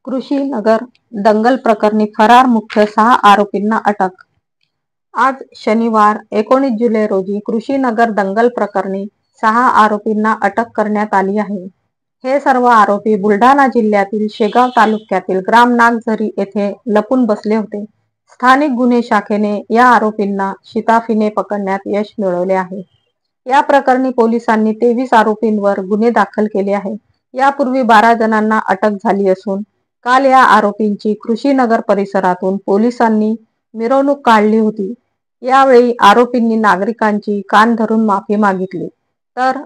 कृषी नगर दंगल प्रकरणी फरार मुख्य 6 आरोपींना अटक। आज शनिवार 19 जुलै रोजी कृषी नगर दंगल प्रकरणी 6 आरोपींना अटक करण्यात आली आहे। हे सर्व आरोपी बुलढाणा जिल्ह्यातील शेगाव तालुक्यातील ग्राम नागझरी येथे लपून बसले होते। स्थानिक गुन्हे शाखेने या आरोपींना शिताफीने पकडण्यात यश मिळवले आहे। या प्रकरणी पोलिसांनी 23 आरोपींवर गुन्हे दाखल केले आहे। यापूर्वी 12 जणांना अटक झाली असून काल या आरोपींची कृषीनगर परिसरातून पोलिसांनी मिरवणूक काढली होती। यावेळी आरोपींनी नागरिकांची कान धरून माफी मागितली। तर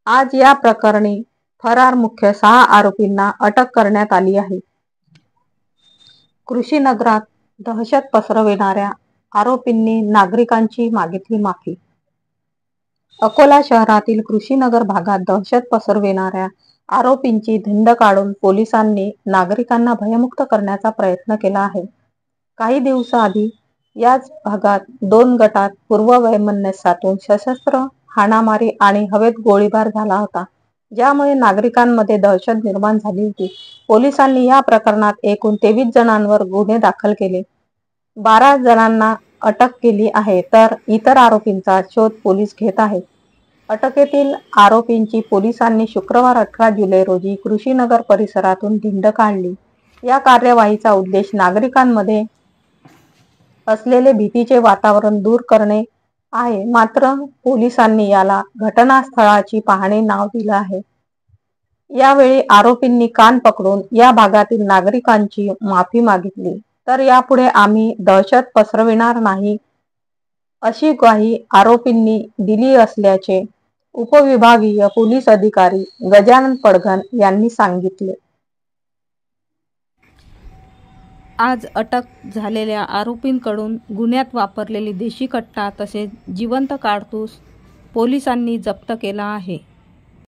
आज या प्रकरणी फरार मुख्य 6 आरोपींना अटक करण्यात आली आहे। कृषीनगरात दहशत पसरविणाऱ्या आरोपींनी नागरिकांची मागितली माफी। अकोला शहरातील कृषीनगर भागात दहशत पसरविणाऱ्या आरोपींची धिंड काढून पोलिसांनी नागरिकांना भयमुक्त करण्याचा प्रयत्न केला आहे। काही दिवसाआधी याच भागात 2 गटात पूर्ववैमनस्यातून सशस्त्र हाणामारी आणि हवेत गोळीबार झाला होता, ज्यामुळे नागरिकांमध्ये दहशत निर्माण झाली होती। पोलिसांनी या प्रकरणात एकूण 23 जणांवर गुन्हे दाखल केले, 12 जणांना अटक केली आहे, तर इतर आरोपींचा शोध पोलीस घेत आहेत। अटकेतील आरोपींची पोलिसांनी शुक्रवार 18 जुलै रोजी कृषीनगर परिसरातून धिंड काढली। या कार्यवाहीचा उद्देश नागरिकांमध्ये असलेले भीतीचे वातावरण दूर करणे आहे, मात्र पोलिसांनी याला घटनास्थळाची पाहणी नाव दिलं आहे। यावेळी आरोपींनी कान पकडून या भागातील नागरिकांची माफी मागितली, तर यापुढे आम्ही दहशत पसरविणार नाही अशी ग्वाही आरोपींनी दिली असल्याचे उपविभागीय पोलीस अधिकारी गजानन पडघन यांनी सांगितले। आज अटक झालेल्या आरोपींकडून गुन्ह्यात वापरलेली देशी कट्टा तसेच जिवंत काडतूस पोलिसांनी जप्त केला आहे।